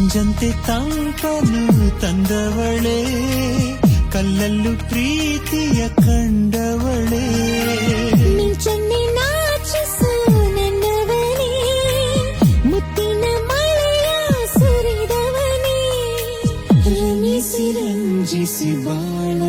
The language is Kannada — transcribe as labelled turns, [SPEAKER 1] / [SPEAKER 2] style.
[SPEAKER 1] ಮಂಜಂತೆ ತಂಪನು ತಂದವಳೆ, ಕಲ್ಲಲ್ಲೂ ಪ್ರೀತಿಯ ಕಂಡವಳೆ.
[SPEAKER 2] ಮಿಂಚನ್ನೆ ನಾಚಿಸು ನನ್ನವನೇ, ಮುತ್ತಿನ ಮಳೆಯ ಸುರಿದವನೇ,
[SPEAKER 1] ರಮಿಸಿ ರಂಜಿಸಿ ಬಾಳ